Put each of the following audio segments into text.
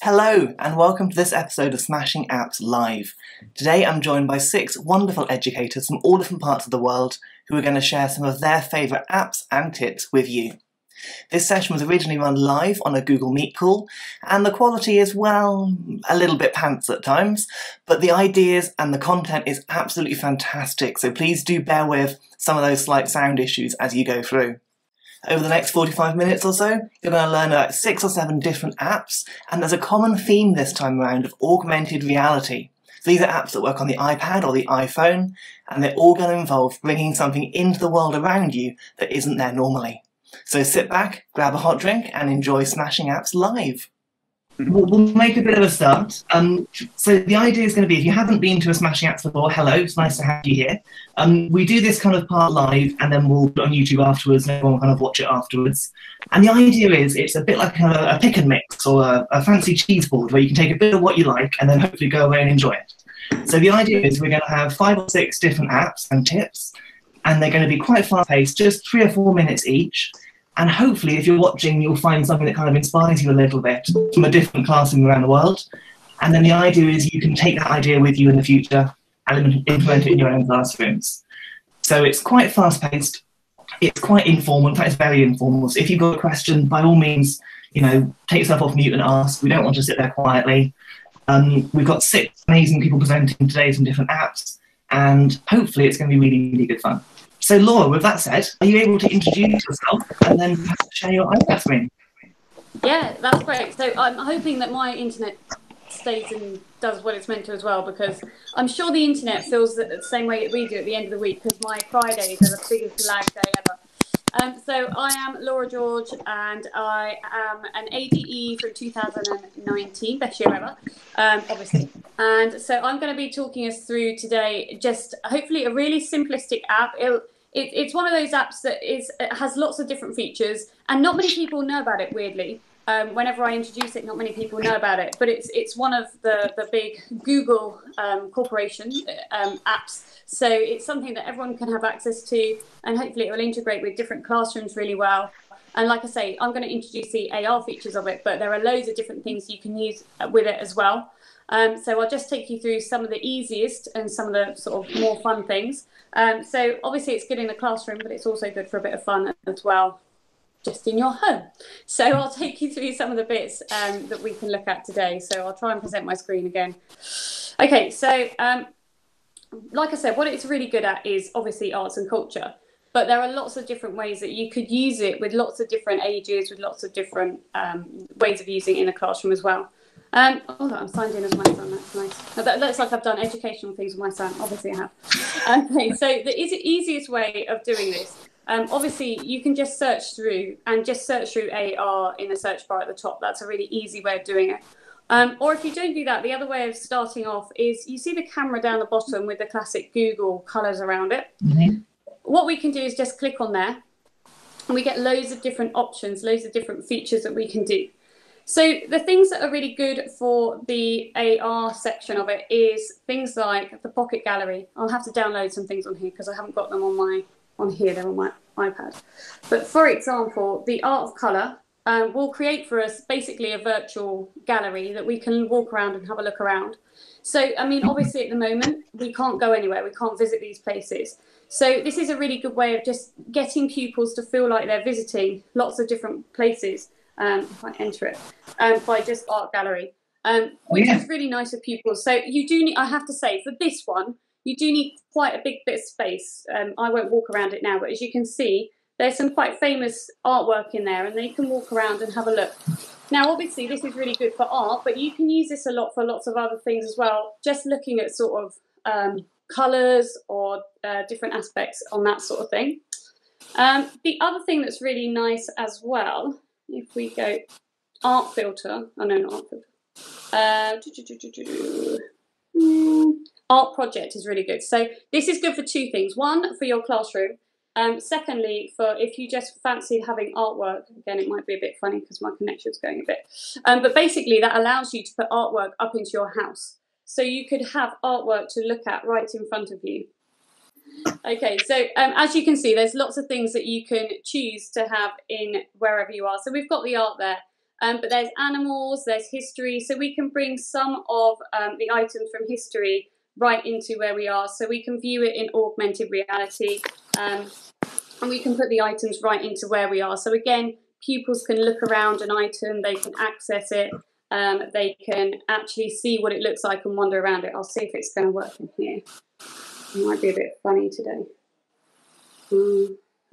Hello and welcome to this episode of Smashing Apps Live. Today I'm joined by 6 wonderful educators from all different parts of the world who are going to share some of their favourite apps and tips with you. This session was originally run live on a Google Meet call, and the quality is, well, a little bit pants at times, but the ideas and the content is absolutely fantastic, so please do bear with some of those slight sound issues as you go through. Over the next 45 minutes or so, you're going to learn about 6 or 7 different apps, and there's a common theme this time around of augmented reality. So these are apps that work on the iPad or the iPhone, and they're all going to involve bringing something into the world around you that isn't there normally. So sit back, grab a hot drink, and enjoy Smashing Apps Live. We'll make a bit of a start. So the idea is going to be, if you haven't been to a Smashing Apps before, hello, it's nice to have you here. We do this kind of part live, and then we'll put it on YouTube afterwards, and everyone will kind of watch it afterwards. And the idea is, it's a bit like a pick and mix, or a fancy cheese board, where you can take a bit of what you like, and then hopefully go away and enjoy it. So the idea is we're going to have 5 or 6 different apps and tips, and they're going to be quite fast-paced, just 3 or 4 minutes each. And hopefully, if you're watching, you'll find something that kind of inspires you a little bit from a different classroom around the world. And then the idea is you can take that idea with you in the future and implement it in your own classrooms. So it's quite fast-paced. It's quite informal. In fact, it's very informal. So if you've got a question, by all means, take yourself off mute and ask. We don't want to sit there quietly. We've got 6 amazing people presenting today from different apps, and hopefully it's going to be really, really good fun. So Laura, with that said, are you able to introduce yourself and then share your iPad screen? Yeah, that's great. So I'm hoping that my internet stays and does what it's meant to as well, because I'm sure the internet feels the same way we do at the end of the week, because my Fridays are the biggest lag day ever. So I am Laura George, and I am an ADE from 2019, best year ever, obviously. And so I'm going to be talking us through today just hopefully a really simplistic app. It's one of those apps that it has lots of different features, and not many people know about it, weirdly. Whenever I introduce it, not many people know about it, but it's one of the big Google corporation apps. So it's something that everyone can have access to, and hopefully it will integrate with different classrooms really well. And like I say, I'm going to introduce the AR features of it, but there are loads of different things you can use with it as well. So I'll just take you through some of the easiest and some of the sort of more fun things. So obviously it's good in the classroom, but it's also good for a bit of fun as well, just in your home. So I'll take you through some of the bits that we can look at today. So I'll try and present my screen again. Okay, so like I said, what it's really good at is obviously arts and culture, but there are lots of different ways that you could use it with lots of different ages, with lots of different ways of using it in the classroom as well. Although I'm signed in as my son, that's nice. Now, that looks like I've done educational things with my son. Obviously I have. Okay, so the easiest way of doing this, obviously you can just search through AR in the search bar at the top. That's a really easy way of doing it. Or if you don't do that, the other way of starting off is you see the camera down the bottom with the classic Google colours around it. Mm-hmm. What we can do is just click on there, and we get loads of different options, loads of different features that we can do. So the things that are really good for the AR section of it is things like the Pocket Gallery. I'll have to download some things on here because I haven't got them on here, they're on my iPad. But for example, the Art of Colour will create for us basically a virtual gallery that we can walk around and have a look around. So, I mean, obviously at the moment, we can't go anywhere, we can't visit these places. So this is a really good way of just getting pupils to feel like they're visiting lots of different places. If I enter it, by just Art Gallery, which is really nice for pupils. So you do need, I have to say, for this one, you do need quite a big bit of space. I won't walk around it now, but as you can see, there's some quite famous artwork in there, and then you can walk around and have a look. Now, obviously, this is really good for art, but you can use this a lot for lots of other things as well, just looking at sort of colours or different aspects on that sort of thing. The other thing that's really nice as well, if we go art filter, oh no, not art filter, art project is really good. So this is good for 2 things. One, for your classroom. Secondly, for if you just fancied having artwork, again, it might be a bit funny because my connection's going a bit. But basically that allows you to put artwork up into your house. So you could have artwork to look at right in front of you. Okay, so as you can see, there's lots of things that you can choose to have in wherever you are. So we've got the art there. But there's animals, there's history, so we can bring some of the items from history right into where we are. So we can view it in augmented reality, and we can put the items right into where we are. So again, pupils can look around an item, they can access it, they can actually see what it looks like and wander around it. I'll see if it's going to work in here. It might be a bit funny today.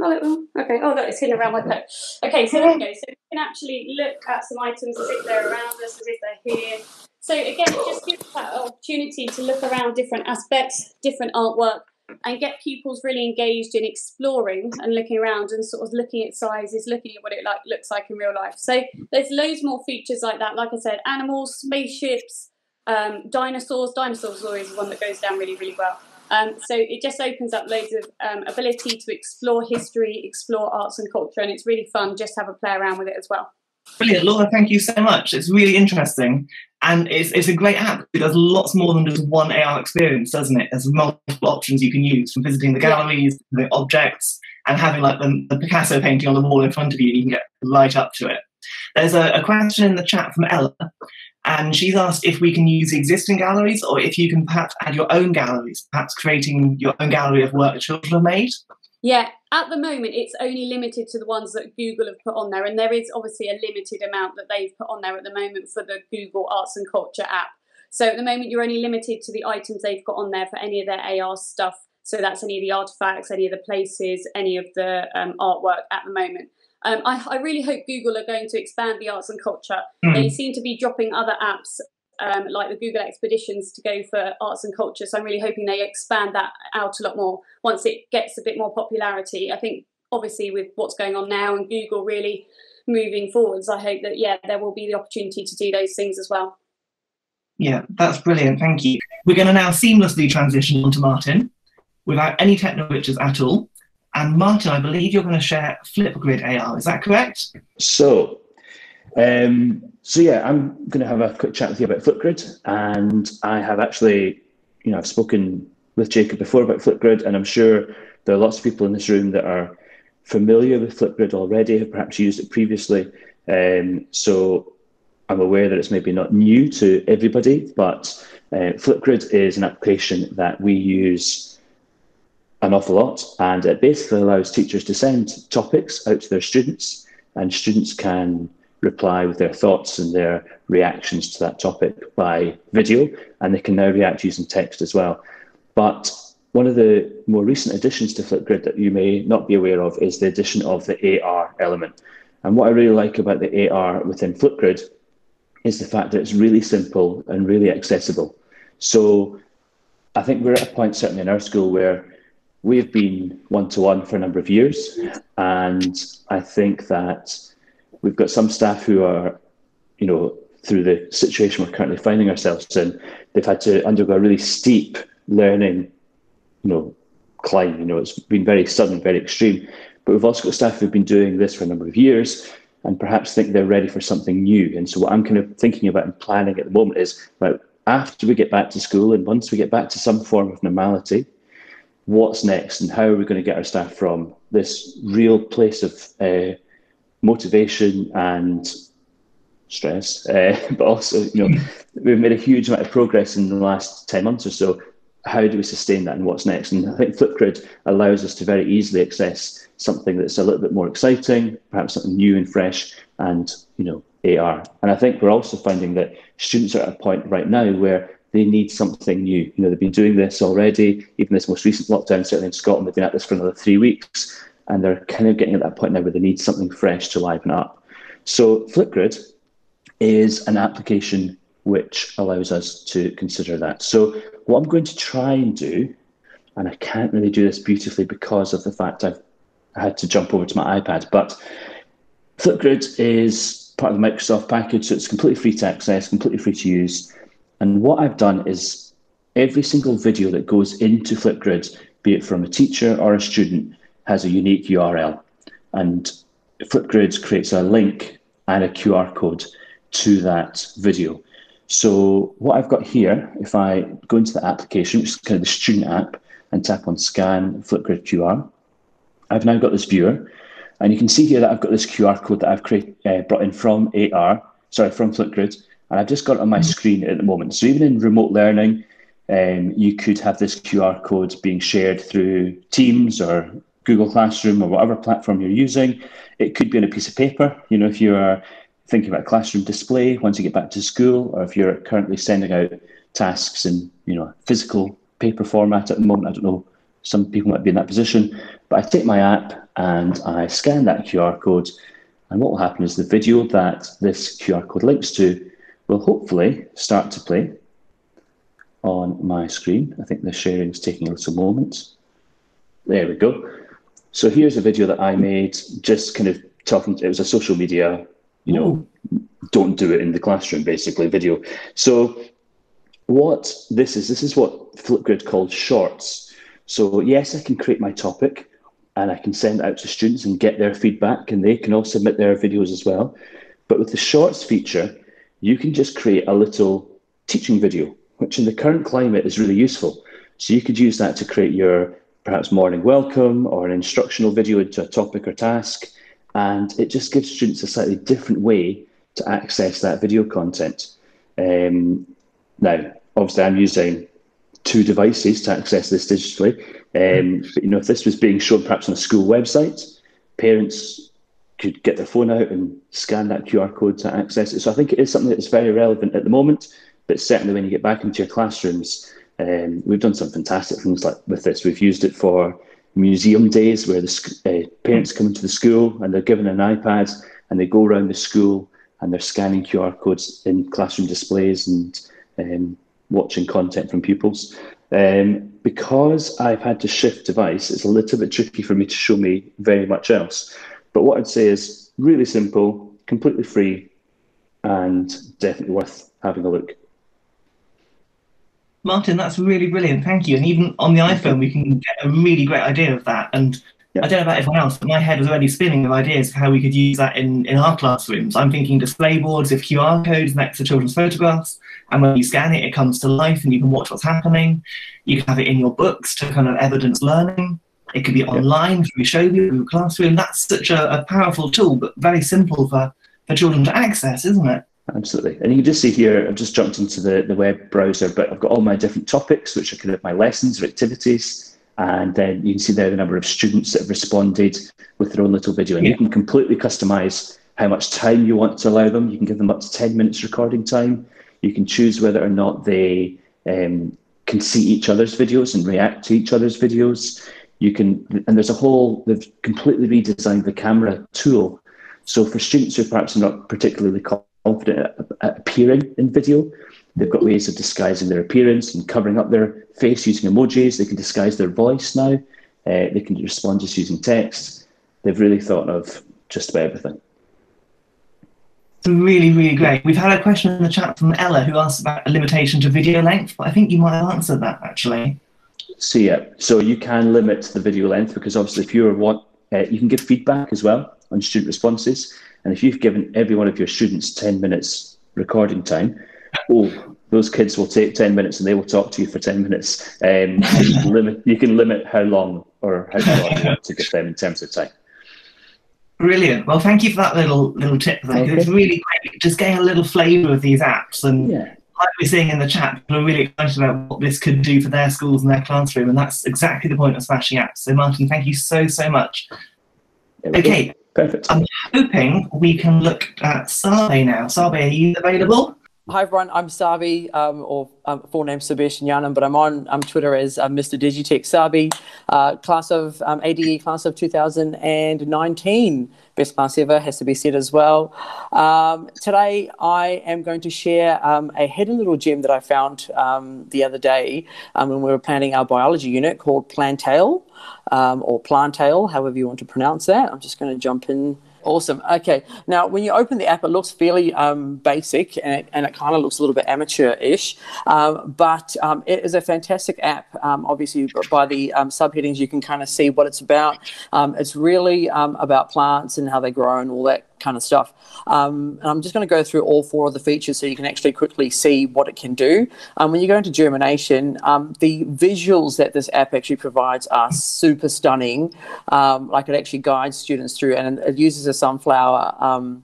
Oh, it will. Okay. Oh, look, it's hidden around my coat. Okay, so there we go. So we can actually look at some items as if they're around us, as if they're here. So again, it just gives that opportunity to look around different aspects, different artwork, and get pupils really engaged in exploring and looking around and sort of looking at sizes, looking at what it looks like in real life. So there's loads more features like that. Like I said, animals, spaceships, dinosaurs. Dinosaurs always one that goes down really, really well. So it just opens up loads of ability to explore history, explore arts and culture, and it's really fun just to have a play around with it as well. Brilliant, Laura, thank you so much. It's really interesting, and it's a great app. It does lots more than just one AR experience, doesn't it? There's multiple options you can use, from visiting the galleries, the objects, and having like the Picasso painting on the wall in front of you, and you can get light up to it. There's a question in the chat from Ella, and she's asked if we can use existing galleries or if you can perhaps add your own galleries, perhaps creating your own gallery of work that children have made. Yeah, at the moment it's only limited to the ones that Google have put on there, and there is obviously a limited amount that they've put on there at the moment for the Google Arts and Culture app. So at the moment you're only limited to the items they've got on there for any of their AR stuff. So that's any of the artifacts, any of the places, any of the artwork at the moment. I really hope Google are going to expand the arts and culture. They seem to be dropping other apps like the Google Expeditions to go for arts and culture. So I'm really hoping they expand that out a lot more once it gets a bit more popularity. I think obviously with what's going on now and Google really moving forwards, I hope that, yeah, there will be the opportunity to do those things as well. Yeah, that's brilliant. Thank you. We're going to now seamlessly transition on to Martin without any technical glitches at all. And Martin, I believe you're going to share Flipgrid AR. Is that correct? So yeah, I'm going to have a quick chat with you about Flipgrid, and I have actually, I've spoken with Jacob before about Flipgrid, and I'm sure there are lots of people in this room that are familiar with Flipgrid already, have perhaps used it previously. So I'm aware that it's maybe not new to everybody, but Flipgrid is an application that we use an awful lot, and it basically allows teachers to send topics out to their students, and students can reply with their thoughts and their reactions to that topic by video, and they can now react using text as well. But one of the more recent additions to Flipgrid that you may not be aware of is the addition of the AR element. And what I really like about the AR within Flipgrid is the fact that it's really simple and really accessible. So I think we're at a point, certainly in our school, where we've been one-to-one for a number of years, and I think that we've got some staff who are, through the situation we're currently finding ourselves in, they've had to undergo a really steep learning, climb. It's been very sudden, very extreme. But we've also got staff who've been doing this for a number of years and perhaps think they're ready for something new. And so what I'm kind of thinking about and planning at the moment is, right, after we get back to school and once we get back to some form of normality, what's next, and how are we going to get our staff from this real place of motivation and stress, but also, we've made a huge amount of progress in the last 10 months or so. How do we sustain that, and what's next? And I think Flipgrid allows us to very easily access something that's a little bit more exciting, perhaps something new and fresh, and AR. And I think we're also finding that students are at a point right now where they need something new. They've been doing this already. Even this most recent lockdown, certainly in Scotland, they've been at this for another 3 weeks, and they're kind of getting at that point now where they need something fresh to liven up. So Flipgrid is an application which allows us to consider that. So what I'm going to try and do, and I can't really do this beautifully because of the fact I had to jump over to my iPad, but Flipgrid is part of the Microsoft package, so it's completely free to access, completely free to use. And what I've done is every single video that goes into Flipgrid, be it from a teacher or a student, has a unique URL. And Flipgrid creates a link and a QR code to that video. So what I've got here, if I go into the application, which is kind of the student app, and tap on Scan Flipgrid QR, I've now got this viewer. And you can see here that I've got this QR code that I've brought in from from Flipgrid, and I've just got it on my screen at the moment. So even in remote learning, you could have this QR code being shared through Teams or Google Classroom or whatever platform you're using. It could be on a piece of paper, you know, if you are thinking about classroom display once you get back to school, or if you're currently sending out tasks in, you know, physical paper format at the moment. I don't know, some people might be in that position, but I take my app and I scan that QR code, and what will happen is the video that this QR code links to will hopefully start to play on my screen. I think the sharing is taking a little moment. There we go. So here's a video that I made, just kind of talking, it was a social media, you know, don't do it in the classroom, basically, video. So what this is what Flipgrid called shorts. So yes, I can create my topic and I can send it out to students and get their feedback, and they can all submit their videos as well. But with the shorts feature, you can just create a little teaching video, which in the current climate is really useful. So you could use that to create your perhaps morning welcome or an instructional video into a topic or task. And it just gives students a slightly different way to access that video content. Now, obviously I'm using 2 devices to access this digitally. But you know, if this was being shown perhaps on a school website, parents could get their phone out and scan that QR code to access it. So I think it is something that's very relevant at the moment, but certainly when you get back into your classrooms, we've done some fantastic things like with this. We've used it for museum days where the parents come into the school and they're given an iPad and they go around the school and they're scanning QR codes in classroom displays and watching content from pupils. Because I've had to shift device, it's a little bit tricky for me to show me very much else. But what I'd say is really simple, completely free, and definitely worth having a look. Martin, that's really brilliant. Thank you. And even on the iPhone, we can get a really great idea of that. And I don't know about everyone else, but my head was already spinning of ideas of how we could use that in our classrooms. I'm thinking display boards with QR codes next to children's photographs. And when you scan it, it comes to life and you can watch what's happening. You can have it in your books to kind of evidence learning. It could be online through Show through Classroom. That's such a powerful tool, but very simple for children to access, isn't it? Absolutely. And you can just see here, I've just jumped into the web browser, but I've got all my different topics, which are kind of my lessons or activities. And then you can see there the number of students that have responded with their own little video. And you can completely customize how much time you want to allow them. You can give them up to 10 minutes recording time. You can choose whether or not they can see each other's videos and react to each other's videos. You can, and there's a whole, they've completely redesigned the camera tool. So for students who perhaps are not particularly confident at appearing in video, they've got ways of disguising their appearance and covering up their face using emojis. They can disguise their voice now. They can respond just using text. They've really thought of just about everything. It's really, really great. We've had a question in the chat from Ella who asked about a limitation to video length, but I think you might have answered that actually. So yeah, so you can limit the video length because obviously if you can give feedback as well on student responses. And if you've given every one of your students 10 minutes recording time, those kids will take 10 minutes and they will talk to you for 10 minutes. You can limit how long or how short you want to give them in terms of time. Brilliant. Well, thank you for that little tip there. Okay. It's really great just getting a little flavour of these apps. And like we're seeing in the chat, people are really excited about what this could do for their schools and their classroom. And that's exactly the point of Smashing Apps. So Martin, thank you so, so much. Okay. Perfect. I'm hoping we can look at Sabe now. Sabe, are you available? Hi everyone, I'm Sabe, full name Sabe Gnanam, but I'm on Twitter as Mr. Digitech Sabe, class of ADE class of 2019, best class ever, has to be said as well. Today I am going to share a hidden little gem that I found the other day when we were planning our biology unit called Plantale, or Plantale, however you want to pronounce that. I'm just going to jump in. Awesome. Okay. Now, when you open the app, it looks fairly basic and it kind of looks a little bit amateur-ish, but it is a fantastic app. Obviously, by the subheadings, you can kind of see what it's about. It's really about plants and how they grow and all kind of stuff. And I'm just going to go through all 4 of the features so you can actually quickly see what it can do. When you go into germination, the visuals that this app actually provides are super stunning. Like it actually guides students through, and it uses a sunflower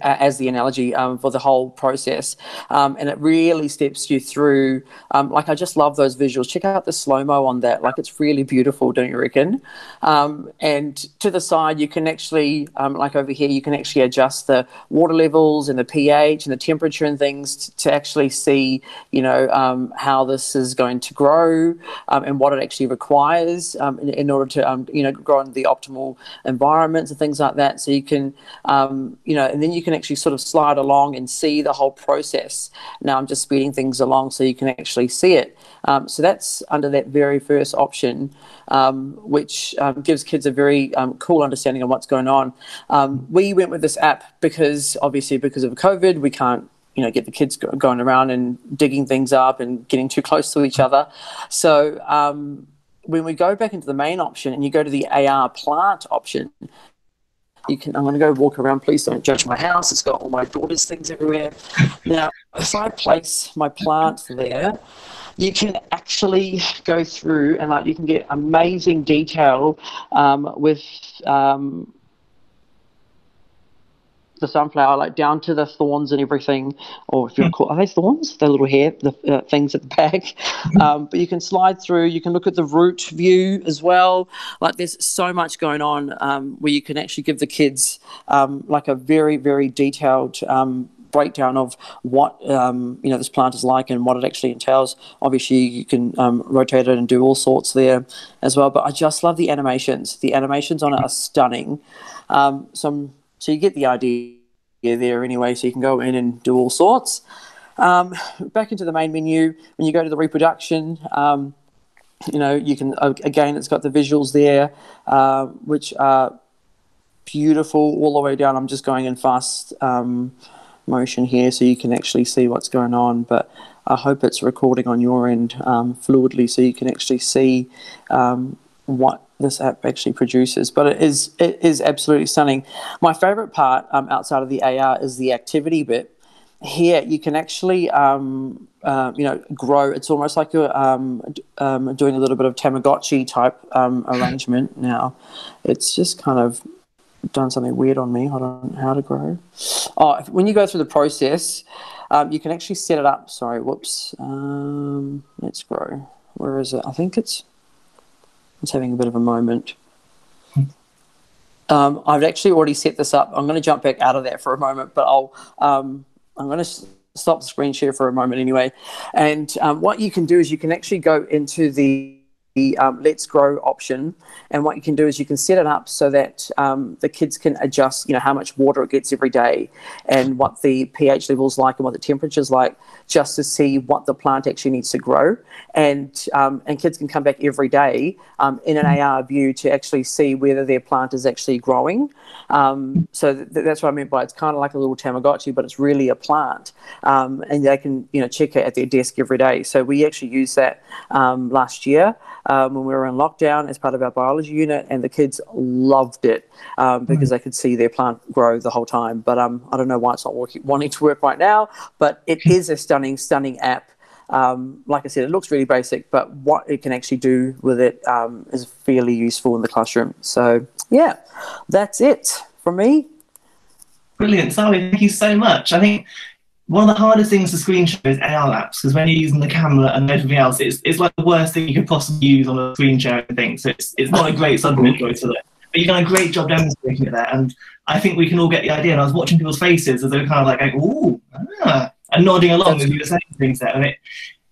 as the analogy for the whole process, and it really steps you through. Like, I just love those visuals. Check out the slow-mo on that. Like, it's really beautiful, don't you reckon? And to the side, you can actually, like over here, you can actually adjust the water levels and the pH and the temperature and things to actually see, you know, how this is going to grow, and what it actually requires in order to, you know, grow in the optimal environments and things like that. So you can, you know, and then you can actually sort of slide along and see the whole process. Now I'm just speeding things along so you can actually see it. So that's under that very first option, which gives kids a very cool understanding of what's going on. We went with this app because, obviously, because of COVID, we can't, you know, get the kids going around and digging things up and getting too close to each other. So when we go back into the main option and you go to the AR plant option, you can, I'm going to go walk around. Please don't judge my house. It's got all my daughter's things everywhere. Now, if I place my plant there, you can actually go through and, like, you can get amazing detail with the sunflower, like down to the thorns and everything, or if you call, are they thorns? The little hair, the things at the back. But you can slide through. You can look at the root view as well. Like, there's so much going on where you can actually give the kids like a very, very detailed breakdown of what you know, this plant is like and what it actually entails. Obviously, you can rotate it and do all sorts there as well. But I just love the animations. The animations on it are stunning. So you get the idea there anyway, so you can go in and do all sorts. Back into the main menu, when you go to the reproduction, you know, you can, again, it's got the visuals there, which are beautiful all the way down. I'm just going in fast motion here so you can actually see what's going on, but I hope it's recording on your end fluidly so you can actually see what this app actually produces. But it is absolutely stunning. My favorite part outside of the AR is the activity bit. Here you can actually you know, grow. It's almost like you're doing a little bit of Tamagotchi type arrangement. Now it's just kind of done something weird on me. Hold on, how to grow. Oh, when you go through the process, you can actually set it up. Sorry, whoops. Let's grow. Where is it? I think it's having a bit of a moment. I've actually already set this up. I'm going to jump back out of that for a moment, but I'm going to stop the screen share for a moment anyway. And what you can do is you can actually go into the Let's Grow option, and what you can do is you can set it up so that the kids can adjust, you know, how much water it gets every day and what the pH level is like and what the temperature is like, just to see what the plant actually needs to grow. And kids can come back every day in an AR view to actually see whether their plant is actually growing. So that's what I meant by it's kind of like a little Tamagotchi, but it's really a plant. And they can, you know, check it at their desk every day. So we actually used that last year when we were in lockdown as part of our biology unit, and the kids loved it because they could see their plant grow the whole time. But I don't know why it's not wanting to work right now, but it is a stunning app. Like I said, it looks really basic, but what it can actually do with it is fairly useful in the classroom. So yeah, that's it from me. Brilliant, Sabe, thank you so much. I think one of the hardest things to screen share is AR apps, because when you're using the camera and everything else, it's like the worst thing you could possibly use on a screen sharing thing. So it's not a great subject choice for that. But you've done a great job demonstrating it there, and I think we can all get the idea. And I was watching people's faces as they were kind of like going, ooh, and nodding along as you were saying things there. And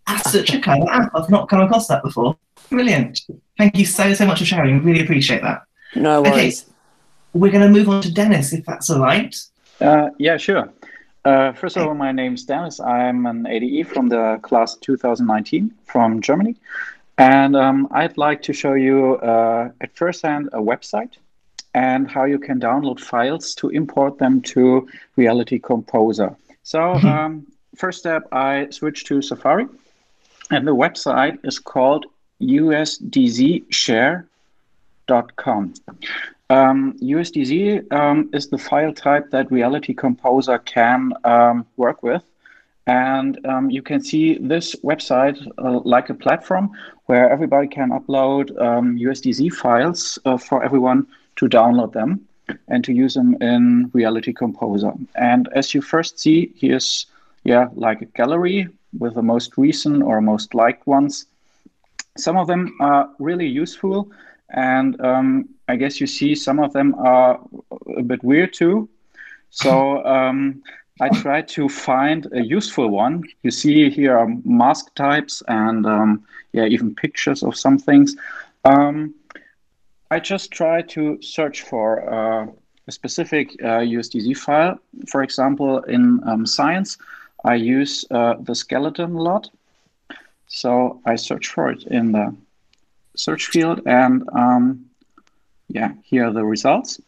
that's such a kind of app. I've not come across that before. Brilliant. Thank you so much for sharing. Really appreciate that. No worries. Okay, we're going to move on to Dennis, if that's all right. Yeah, sure. First of all, my name's Dennis. I'm an ADE from the class 2019 from Germany. And I'd like to show you at first hand a website and how you can download files to import them to Reality Composer. So first step, I switch to Safari, and the website is called USDZ share.com. USDZ is the file type that Reality Composer can work with. And you can see this website like a platform where everybody can upload USDZ files for everyone to download them and to use them in Reality Composer. And as you first see, here's like a gallery with the most recent or most liked ones. Some of them are really useful, and I guess you see some of them are a bit weird too. So I tried to find a useful one. You see here are mask types and even pictures of some things. I just try to search for a specific USDZ file. For example, in science, I use the skeleton a lot. So I search for it in the search field, and here are the results.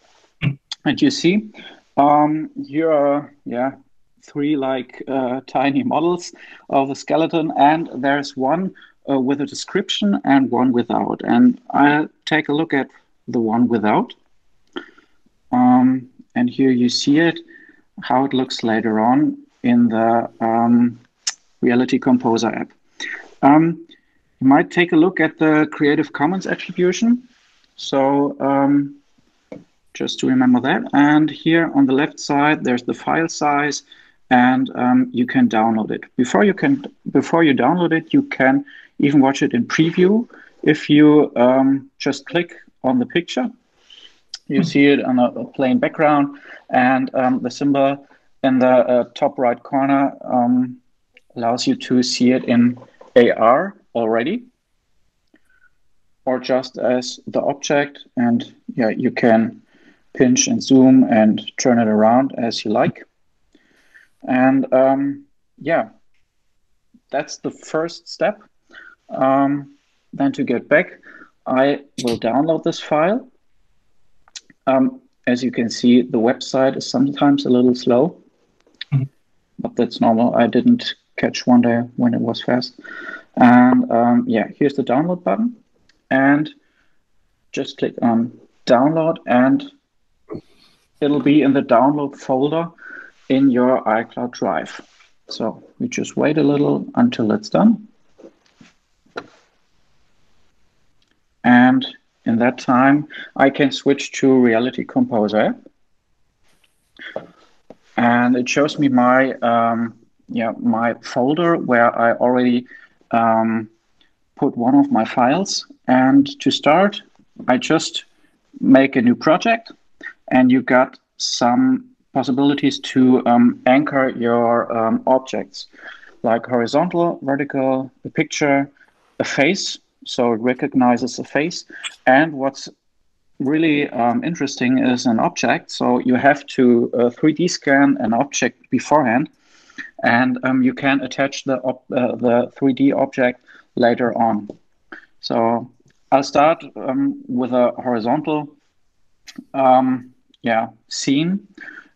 And you see, here are three like tiny models of the skeleton, and there's one with a description and one without. And I'll take a look at the one without. And here you see it, how it looks later on in the Reality Composer app. You might take a look at the Creative Commons attribution. So just to remember that. And here on the left side, there's the file size, and you can download it. Before you download it, you can even watch it in preview. If you just click on the picture, you see it on a plain background, and the symbol in the top right corner allows you to see it in AR already, or just as the object, and you can pinch and zoom and turn it around as you like. And that's the first step. Then to get back, I will download this file. As you can see, the website is sometimes a little slow, but that's normal. I didn't catch one day when it was fast. And here's the download button, and just click on download, and it'll be in the download folder in your iCloud Drive. So we just wait a little until it's done. And in that time, I can switch to Reality Composer app. And it shows me my my folder where I already put one of my files. And to start, I just make a new project, and you got some possibilities to anchor your objects, like horizontal, vertical, a picture, a face, so it recognizes a face. And what's really interesting is an object. So you have to 3D scan an object beforehand, and you can attach the 3D object later on. So I'll start with a horizontal scene.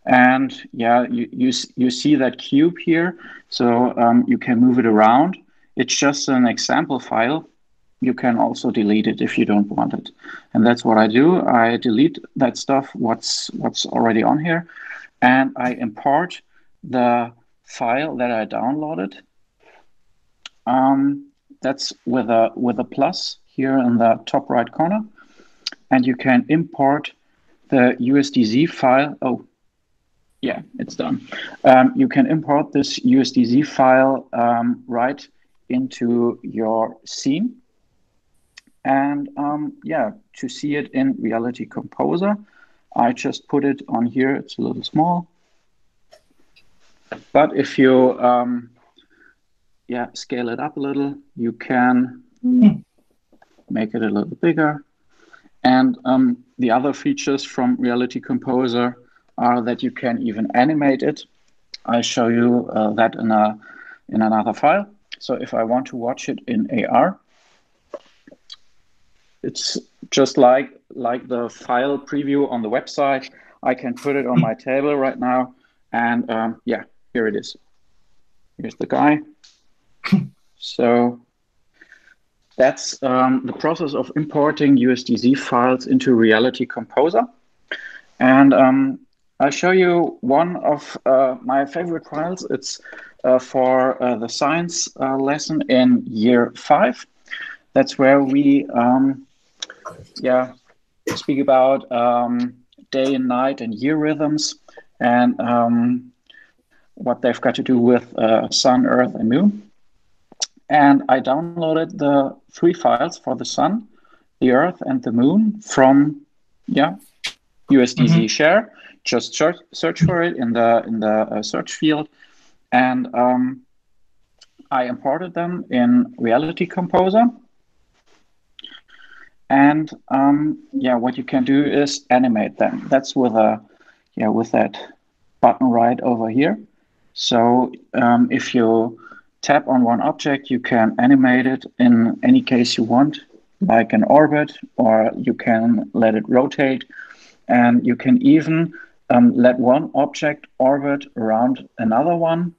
And you see that cube here, so you can move it around. It's just an example file. You can also delete it if you don't want it. And that's what I do. I delete that stuff, what's already on here, and I import the file that I downloaded. That's with a plus here in the top right corner. And you can import the USDZ file. Oh, yeah, it's done. You can import this USDZ file right into your scene. And to see it in Reality Composer, I just put it on here. It's a little small. But if you scale it up a little, you can make it a little bigger. And the other features from Reality Composer are that you can even animate it. I'll show you that in another file. So if I want to watch it in AR, it's just like the file preview on the website. I can put it on my table right now, and here it is. Here's the guy. So That's the process of importing USDZ files into Reality Composer. And I'll show you one of my favorite files. It's for the science lesson in year 5. That's where we speak about day and night and year rhythms, and what they've got to do with sun, earth, and moon. And I downloaded the 3 files for the sun, the earth, and the moon from USDZ Share. Just search for it in the search field, and I imported them in Reality Composer. And what you can do is animate them. That's with with that button right over here. So if you tap on one object, you can animate it in any case you want, like an orbit, or you can let it rotate, and you can even let one object orbit around another one,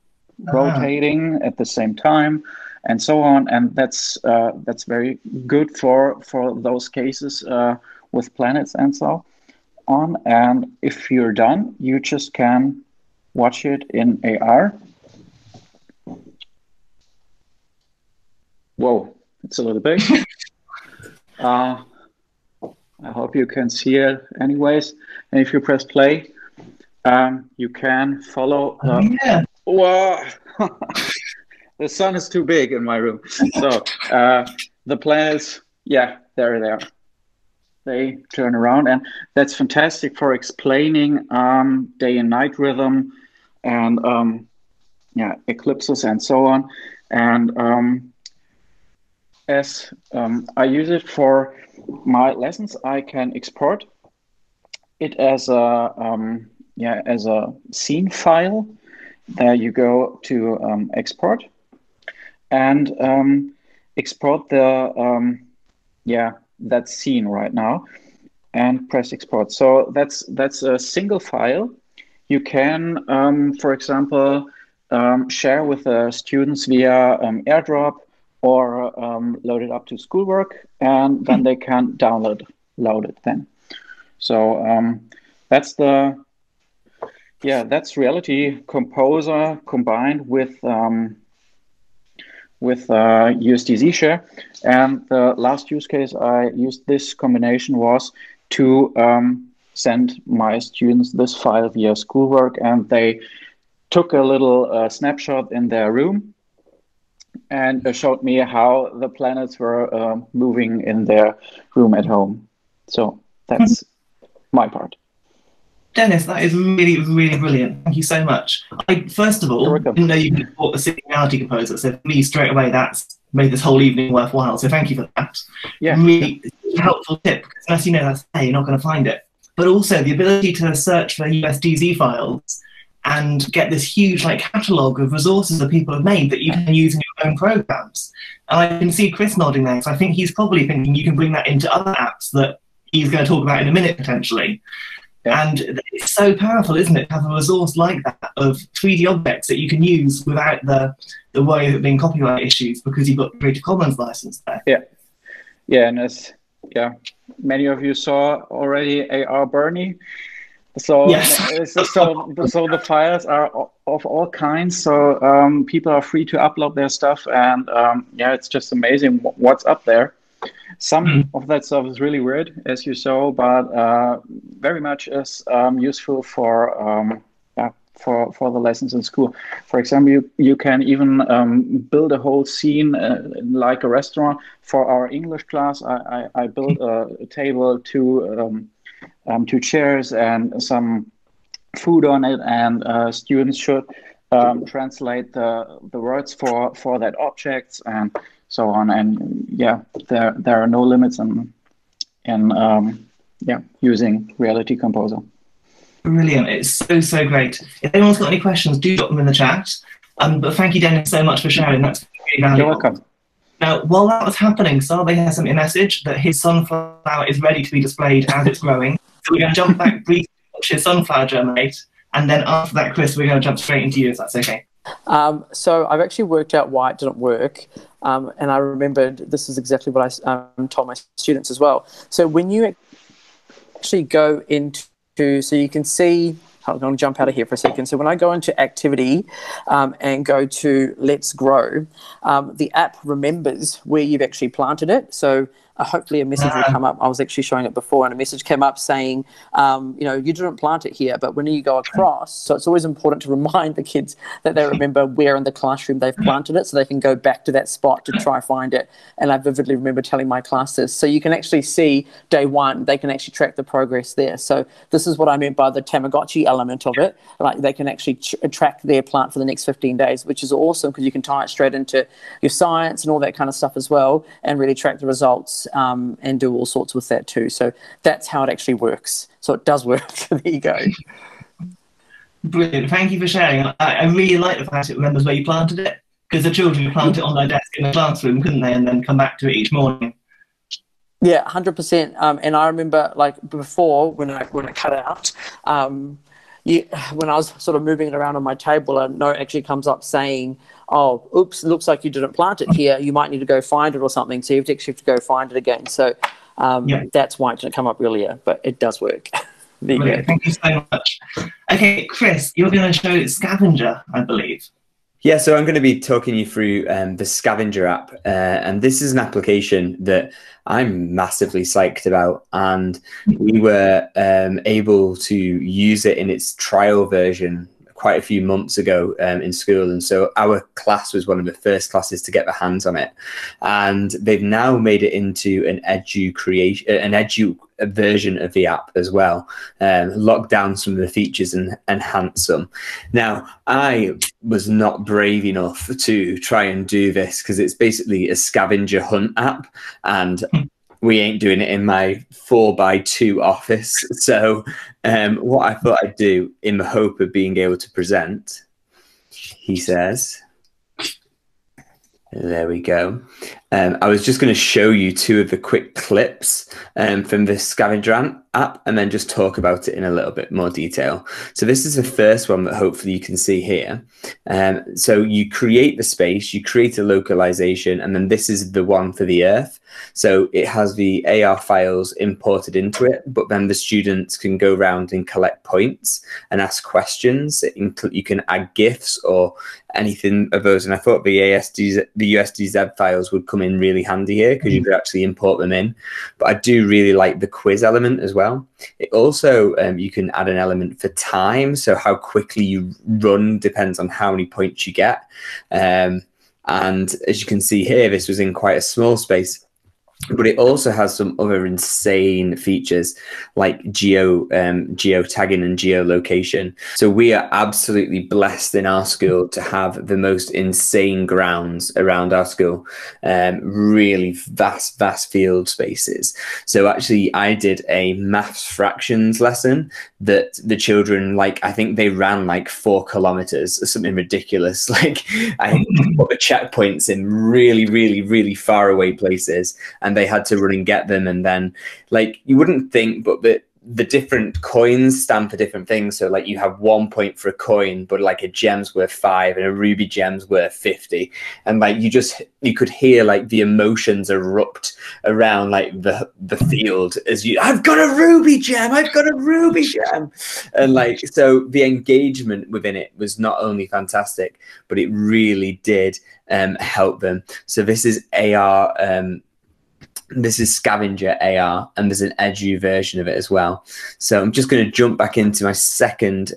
rotating at the same time, and so on. And that's very good for those cases with planets and so on. And if you're done, you just can watch it in AR. Whoa, it's a little big. I hope you can see it anyways. And if you press play, you can follow. Whoa! The sun is too big in my room. So the planets, they're there. They turn around, and that's fantastic for explaining day and night rhythm, and eclipses and so on. And as I use it for my lessons, I can export it as a scene file. There you go to export, and export the that scene right now, and press export. So that's a single file. You can, for example, share with the students via AirDrop, or load it up to schoolwork, and then they can load it then. So that's Reality Composer combined with USDZ Share. And the last use case I used this combination was to send my students this file via schoolwork, and they took a little snapshot in their room and showed me how the planets were moving in their room at home. So that's my part. Dennis, that is really, really brilliant. Thank you so much. First of all, didn't know you could import the Sabe Gnanam composer, so for me, straight away, that's made this whole evening worthwhile. So thank you for that. Yeah. Really helpful tip, because unless you know that's there, you're not going to find it. But also the ability to search for USDZ files and get this huge catalogue of resources that people have made that you can use in your own programs. And I can see Chris nodding there, so I think he's probably thinking you can bring that into other apps that he's going to talk about in a minute, potentially. Yeah. And it's so powerful, isn't it, to have a resource like that of 3D objects that you can use without the worry of it being copyright issues, because you've got Creative Commons license there. Yeah, and as many of you saw already, AR Bernie. So, yes. so the files are of all kinds. So people are free to upload their stuff, and it's just amazing what's up there. Some of that stuff is really weird, as you saw, but very much is useful for the lessons in school. For example, you can even build a whole scene like a restaurant. For our English class, I built a table, two chairs, and some food on it, and students should translate the words for that objects and so on. And there are no limits in using Reality Composer. Brilliant. It's so great. If anyone's got any questions, do drop them in the chat. But thank you, Dennis, so much for sharing. That's really valuable. You're welcome. Now, while that was happening, Sabe has sent me a message that his sunflower is ready to be displayed as it's growing. So we're going to jump back briefly to watch his sunflower germinate, and then after that, Chris, we're going to jump straight into you, if that's okay. So I've actually worked out why it didn't work. And I remembered this is exactly what I told my students as well. So when you actually go into, so you can see, I'm going to jump out of here for a second. So when I go into activity and go to Let's Grow, the app remembers where you've actually planted it. So hopefully a message will come up. I was actually showing it before, and a message came up saying, you know, you didn't plant it here, but when you go across, so it's always important to remind the kids that they remember where in the classroom they've planted it, so they can go back to that spot to try find it. And I vividly remember telling my classes, so you can actually see day one, they can actually track the progress there. So this is what I meant by the Tamagotchi element of it. Like they can actually track their plant for the next 15 days, which is awesome because you can tie it straight into your science and all that kind of stuff as well, and really track the results. And do all sorts with that too. So that's how it actually works. So it does work. There you go. Brilliant. Thank you for sharing. I really like the fact it remembers where you planted it, because the children could plant it on their desk in the classroom, couldn't they, and then come back to it each morning. Yeah, 100%. And I remember, like before, when it cut out, when I was sort of moving it around on my table, a note actually comes up saying, oh, oops, looks like you didn't plant it here. You might need to go find it or something. So you actually have to go find it again. So that's why it didn't come up earlier, but it does work. There you go. Thank you so much. Okay, Chris, you're going to show Scavenger, I believe. Yeah, so I'm going to be talking you through the Scavenger app, and this is an application that I'm massively psyched about, and we were able to use it in its trial version quite a few months ago in school, and so our class was one of the first classes to get their hands on it, and they've now made it into an edu version of the app as well, locked down some of the features and enhanced some. Now, I was not brave enough to try and do this because it's basically a scavenger hunt app, and we ain't doing it in my 4x2 office. So what I thought I'd do in the hope of being able to present, he says, there we go. I was just going to show you two of the quick clips from the Scavenger app and then just talk about it in a little bit more detail. So this is the first one that hopefully you can see here. So you create the space, you create a localization, and then this is the one for the Earth. So it has the AR files imported into it, but then the students can go around and collect points and ask questions. You can add GIFs or anything of those. And I thought the USDZ files would come in really handy here because you could actually import them in. But I do really like the quiz element as well. It also, you can add an element for time. So how quickly you run depends on how many points you get. And as you can see here, this was in quite a small space. But it also has some other insane features like geotagging and geolocation. So we are absolutely blessed in our school to have the most insane grounds around our school, really vast field spaces. So actually I did a maths fractions lesson that the children, like, I think they ran like 4 kilometers or something ridiculous. Like I put the checkpoints in really far away places, and they had to run and get them. And then, like, you wouldn't think, but the different coins stand for different things. So like you have 1 point for a coin, but like a gem's worth 5 and a ruby gem's worth 50. And like you could hear like the emotions erupt around like the field as I've got a ruby gem, I've got a ruby gem. And like, so the engagement within it was not only fantastic, but it really did help them. So this is AR, this is Scavenger AR, and there's an edu version of it as well. So I'm just going to jump back into my second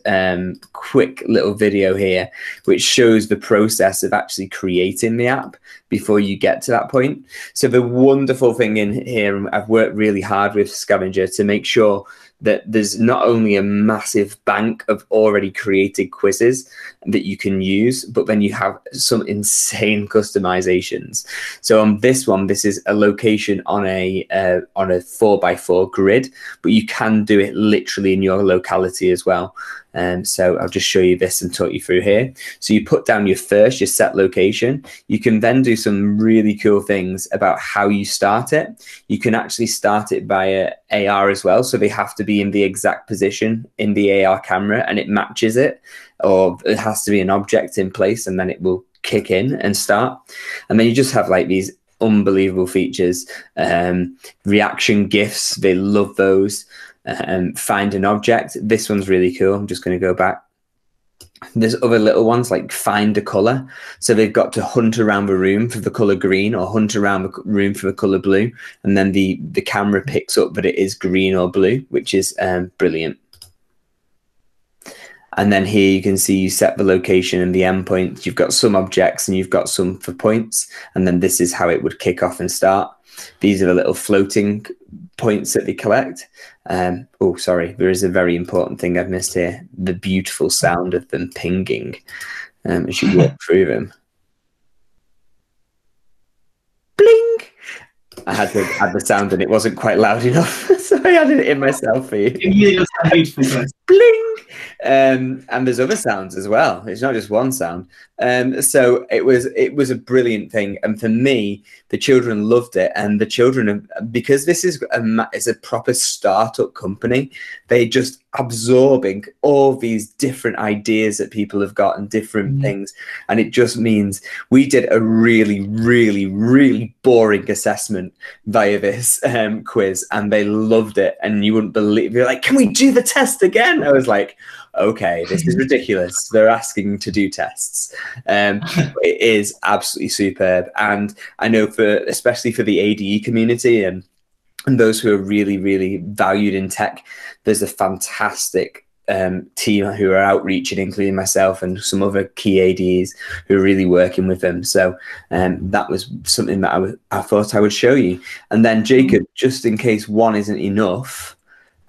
quick little video here, which shows the process of actually creating the app before you get to that point. So the wonderful thing in here, I've worked really hard with Scavenger to make sure that there's not only a massive bank of already created quizzes that you can use, but then you have some insane customizations. So on this one, this is a location on a 4x4 grid, but you can do it literally in your locality as well. So I'll just show you this and talk you through here. So you put down your set location. You can then do some really cool things about how you start it. You can actually start it via AR as well. So they have to be in the exact position in the AR camera and it matches it, or it has to be an object in place and then it will kick in and start. And then you just have like these unbelievable features. Reaction GIFs, they love those. Find an object. This one's really cool. I'm just going to go back. There's other little ones like find a color. So they've got to hunt around the room for the color green or hunt around the room for the color blue. And then the camera picks up that it is green or blue, which is brilliant. And then here you can see you set the location and the endpoint. You've got some objects and you've got some for points. And then this is how it would kick off and start. These are the little floating points that they collect. Oh, sorry, there is a very important thing I've missed here. The beautiful sound of them pinging. I should walk through them. Bling! I had to add the sound and it wasn't quite loud enough. So I added it in myself for you. Bling! And there's other sounds as well. It's not just one sound. So it was a brilliant thing. And for me, the children loved it. And the children, because this is a proper startup company, they just absorbing all these different ideas that people have got and different things. And it just means we did a really, really, really boring assessment via this quiz, and they loved it. And you wouldn't believe, you're like, can we do the test again? I was like, okay, this is ridiculous. They're asking to do tests. It is absolutely superb. And I know especially for the ADE community and those who are really, really valued in tech, there's a fantastic team who are outreaching, including myself and some other key ADEs who are really working with them. So that was something that I thought I would show you. And then Jacob, just in case one isn't enough,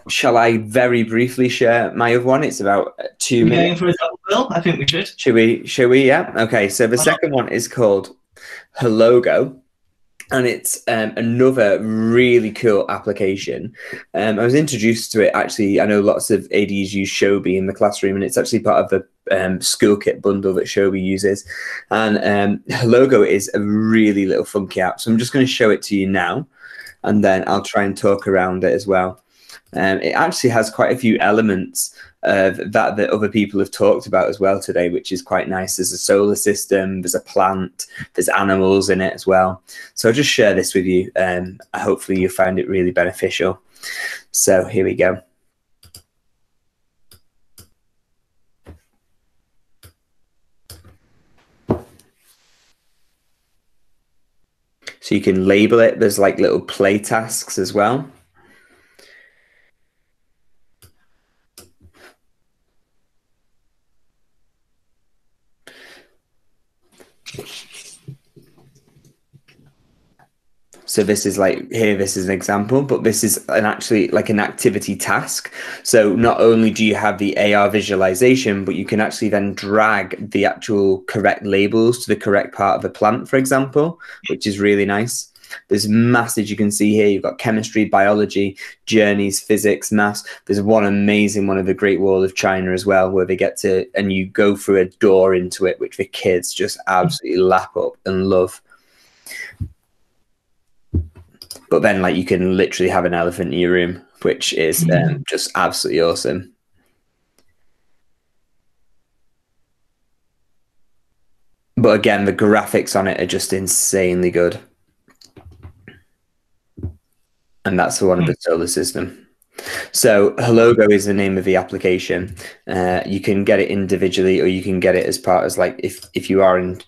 shall I very briefly share my other one? It's about 2 minutes. Going for a double bill? I think we should. Should we? Yeah. Okay. So the second one is called Hologo. And it's another really cool application. I was introduced to it, actually. I know lots of ADs use Shobi in the classroom, and it's actually part of the school kit bundle that Shobi uses. And Hologo is a really little funky app. So I'm just going to show it to you now, and then I'll try and talk around it as well. It actually has quite a few elements that other people have talked about as well today, which is quite nice. There's a solar system, there's a plant, there's animals in it as well. So I'll just share this with you. Hopefully you find it really beneficial. So here we go. So you can label it. There's like little play tasks as well. So this is like here, this is an example, but this is actually like an activity task. So not only do you have the AR visualization, but you can actually then drag the actual correct labels to the correct part of the plant, for example, which is really nice. There's maths, you can see here. You've got chemistry, biology, journeys, physics, maths. There's one amazing one of the Great Wall of China as well, where they get to, and you go through a door into it, which the kids just absolutely lap up and love. But then, like, you can literally have an elephant in your room, which is just absolutely awesome. But again, the graphics on it are just insanely good. And that's the one of the solar system. So Hologo is the name of the application. You can get it individually, or you can get it as part of, like, if you are in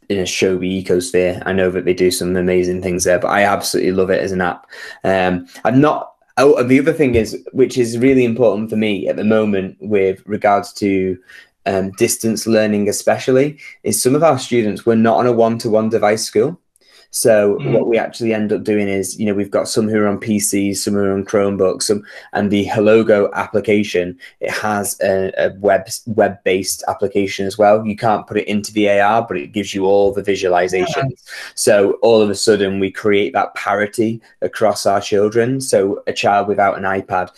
a Shobi ecosphere. I know that they do some amazing things there, but I absolutely love it as an app. I'm not. Oh, and the other thing is, which is really important for me at the moment with regards to distance learning, especially, is some of our students, we're not on a one-to-one device school. So what we actually end up doing is, we've got some who are on PCs, some who are on Chromebooks, and the Hologo application, it has a web-based application as well. You can't put it into the AR, but it gives you all the visualizations. So all of a sudden we create that parity across our children. So a child without an iPad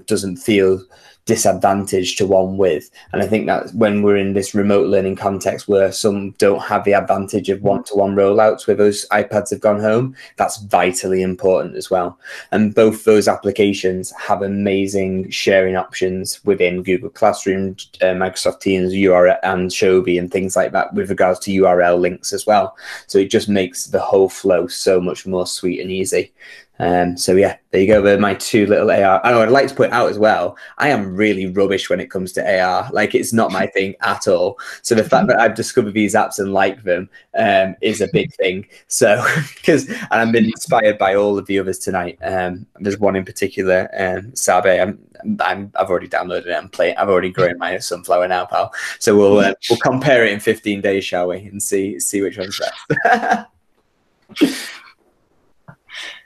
doesn't feel disadvantage to one with. And I think that when we're in this remote learning context where some don't have the advantage of one-to-one rollouts where those iPads have gone home, that's vitally important as well. And both those applications have amazing sharing options within Google Classroom, Microsoft Teams, URL and Shobi and things like that with regards to URL links as well. So it just makes the whole flow so much more sweet and easy. So yeah, there you go. They're my two little AR. I know I'd like to put out as well, I am really rubbish when it comes to AR. Like, it's not my thing at all. So the fact that I've discovered these apps and like them is a big thing. So and I've been inspired by all of the others tonight. There's one in particular, Sabe. I've already downloaded it and playing. I've already grown my sunflower now, pal. So we'll compare it in 15 days, shall we, and see which one's best.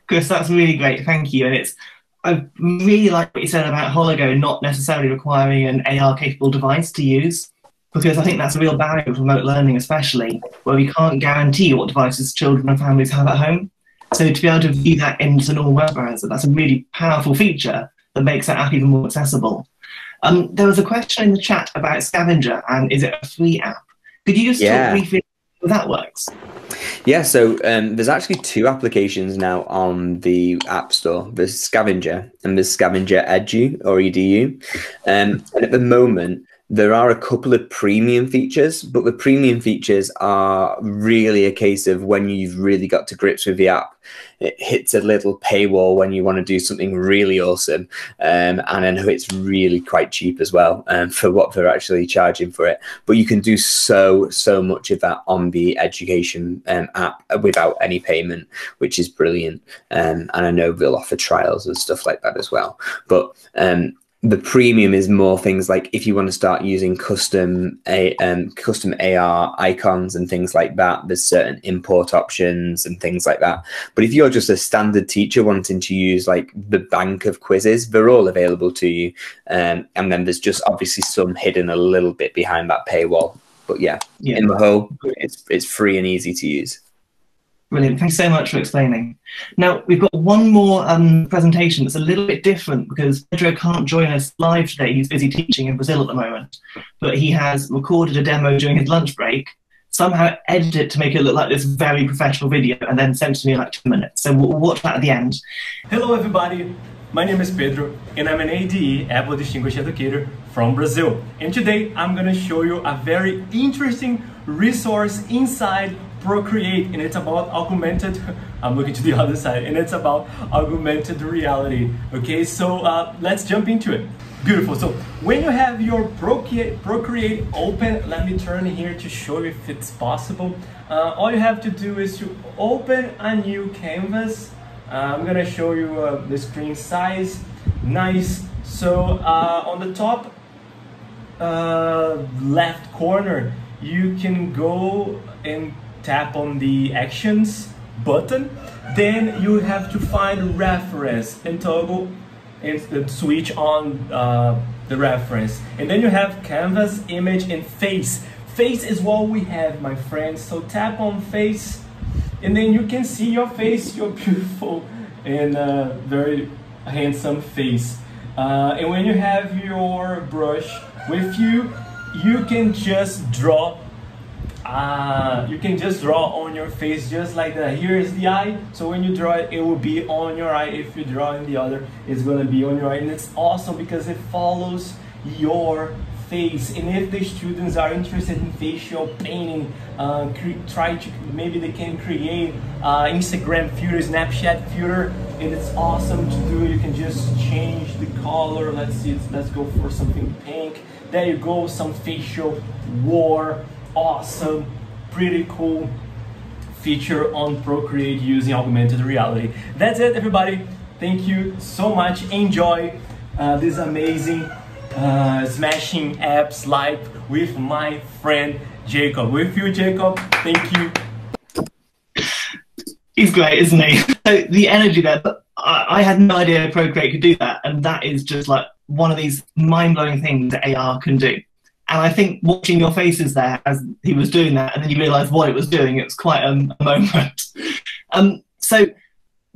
Chris, that's really great. Thank you. And I really like what you said about Hologo not necessarily requiring an AR-capable device to use, because I think that's a real barrier with remote learning, especially where we can't guarantee what devices children and families have at home. So to be able to view that into normal web browser, that's a really powerful feature that makes that app even more accessible. There was a question in the chat about Scavenger, and is it a free app? Could you just talk briefly about how that works? Yeah, so there's actually two applications now on the App Store. There's Scavenger and there's Scavenger Edu or EDU. And at the moment, there are a couple of premium features, but the premium features are really a case of when you've really got to grips with the app. It hits a little paywall when you want to do something really awesome. And I know it's really quite cheap as well for what they're actually charging for it. But you can do so much of that on the education app without any payment, which is brilliant. And I know they'll offer trials and stuff like that as well. But the premium is more things like if you want to start using custom AR icons and things like that, there's certain import options and things like that. But if you're just a standard teacher wanting to use like the bank of quizzes, they're all available to you. And then there's just obviously some hidden a little bit behind that paywall. But yeah, in the whole, it's free and easy to use. Brilliant. Thanks so much for explaining. Now, we've got one more presentation that's a little bit different because Pedro can't join us live today. He's busy teaching in Brazil at the moment. But he has recorded a demo during his lunch break, somehow edited it to make it look like this very professional video, and then sent it to me in like 2 minutes. So we'll watch that at the end. Hello, everybody. My name is Pedro, and I'm an ADE, Apple Distinguished Educator from Brazil. And today, I'm going to show you a very interesting resource inside Procreate, and it's about augmented, I'm looking to the other side, and it's about augmented reality. Okay, so let's jump into it. Beautiful. So when you have your Procreate open, let me turn here to show you if it's possible. All you have to do is to open a new canvas. I'm gonna show you the screen size. Nice. So on the top left corner, you can go and tap on the actions button. Then you have to find reference and toggle and switch on the reference. And then you have canvas, image, and face. Face is what we have, my friends. So tap on face, and then you can see your face, your beautiful and very handsome face. And when you have your brush with you, you can just draw. You can just draw on your face just like that. Here is the eye, so when you draw it, it will be on your eye. If you draw in the other, it's gonna be on your eye, and it's awesome because it follows your face. And if the students are interested in facial painting, maybe they can create Instagram filter, Snapchat filter, and it's awesome to do. You can just change the color. Let's see, let's go for something pink. There you go, some facial war. Awesome, pretty cool feature on Procreate using augmented reality. That's it, everybody. Thank you so much. Enjoy this amazing smashing apps live with my friend Jacob. With you, Jacob. Thank you. He's great, isn't he? So the energy there, I had no idea Procreate could do that, and that is just like one of these mind-blowing things that AR can do. And I think watching your faces there as he was doing that, and then you realise what it was doing, it was quite a moment. So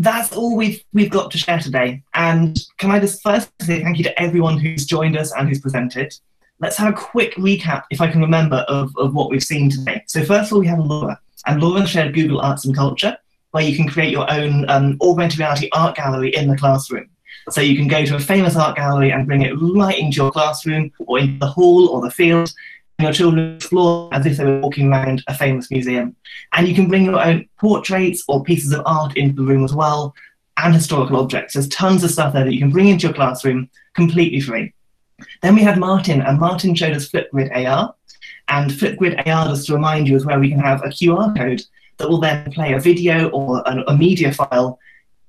that's all we've got to share today. And can I just first say thank you to everyone who's joined us and who's presented. Let's have a quick recap, if I can remember, of what we've seen today. So first of all, we have Laura. And Laura shared Google Arts and Culture, where you can create your own augmented reality art gallery in the classroom. So you can go to a famous art gallery and bring it right into your classroom or into the hall or the field, and your children explore as if they were walking around a famous museum. And you can bring your own portraits or pieces of art into the room as well, and historical objects. There's tons of stuff there that you can bring into your classroom completely free. Then we had Martin, and Martin showed us Flipgrid AR. And Flipgrid AR, just to remind you, is where we can have a QR code that will then play a video or a media file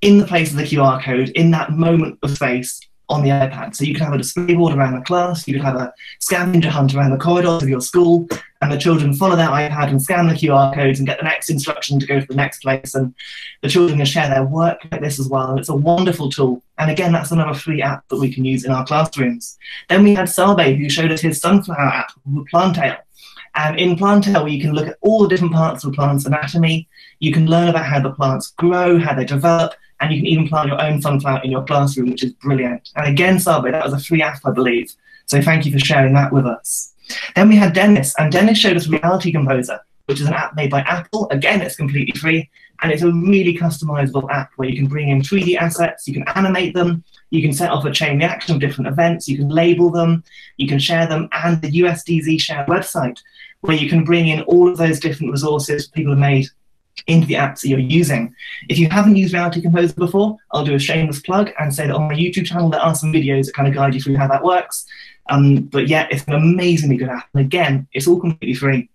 in the place of the QR code in that moment of space on the iPad. So you could have a display board around the class, you could have a scavenger hunt around the corridors of your school, and the children follow their iPad and scan the QR codes and get the next instruction to go to the next place. And the children can share their work like this as well. And it's a wonderful tool. And again, that's another free app that we can use in our classrooms. Then we had Sabe, who showed us his sunflower app with Plantale. And in Plantale, you can look at all the different parts of the plant's anatomy. You can learn about how the plants grow, how they develop, and you can even plant your own sunflower in your classroom, which is brilliant. And again, Sabe, that was a free app, I believe. So thank you for sharing that with us. Then we had Dennis, and Dennis showed us Reality Composer, which is an app made by Apple. Again, it's completely free, and it's a really customizable app where you can bring in 3D assets, you can animate them, you can set off a chain reaction of different events, you can label them, you can share them, and the USDZ share website, where you can bring in all of those different resources people have made into the apps that you're using. If you haven't used Reality Composer before, I'll do a shameless plug and say that on my YouTube channel there are some videos that kind of guide you through how that works. But yeah, it's an amazingly good app. And again, it's all completely free.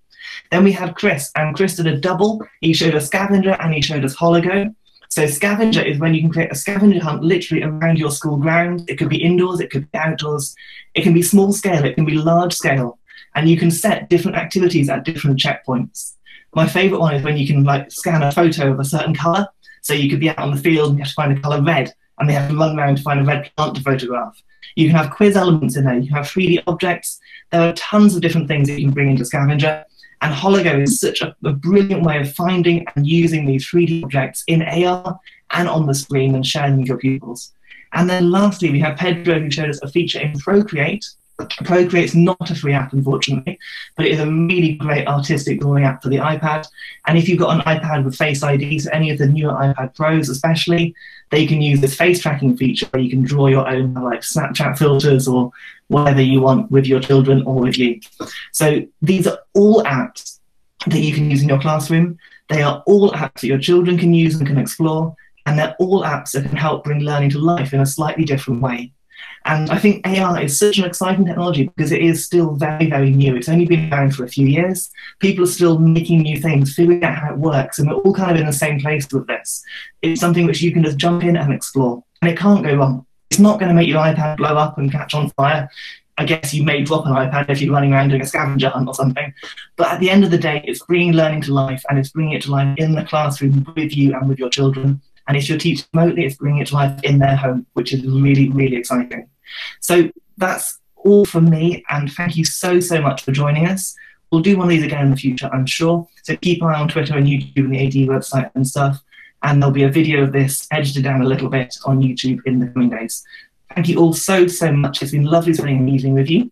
Then we had Chris, and Chris did a double. He showed us Scavenger and he showed us Hologo. So Scavenger is when you can create a scavenger hunt literally around your school grounds. It could be indoors, it could be outdoors, it can be small scale, it can be large scale. And you can set different activities at different checkpoints. My favorite one is when you can like scan a photo of a certain color. So you could be out on the field and you have to find the color red, and they have to run around to find a red plant to photograph. You can have quiz elements in there. You can have 3D objects. There are tons of different things that you can bring into Scavenger. And Hologo is such a brilliant way of finding and using these 3D objects in AR and on the screen and sharing them with your pupils. And then lastly, we have Pedro, who showed us a feature in Procreate. Procreate's not a free app, unfortunately, but it is a really great artistic drawing app for the iPad. And if you've got an iPad with Face ID, so any of the newer iPad Pros especially, they can use this face tracking feature where you can draw your own like Snapchat filters or whatever you want with your children or with you. So these are all apps that you can use in your classroom. They are all apps that your children can use and can explore, and they're all apps that can help bring learning to life in a slightly different way. And I think AR is such an exciting technology because it is still very, very new. It's only been around for a few years. People are still making new things, figuring out how it works, and we're all kind of in the same place with this. It's something which you can just jump in and explore, and it can't go wrong. It's not going to make your iPad blow up and catch on fire. I guess you may drop an iPad if you're running around doing a scavenger hunt or something. But at the end of the day, it's bringing learning to life, and it's bringing it to life in the classroom with you and with your children. And if you're teaching remotely, it's bringing it to life in their home, which is really, really exciting. So that's all from me, and thank you so, so much for joining us. We'll do one of these again in the future, I'm sure. So keep an eye on Twitter and YouTube and the ADE website and stuff. And there'll be a video of this edited down a little bit on YouTube in the coming days. Thank you all so, so much. It's been lovely spending an evening with you.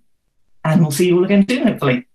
And we'll see you all again soon, hopefully.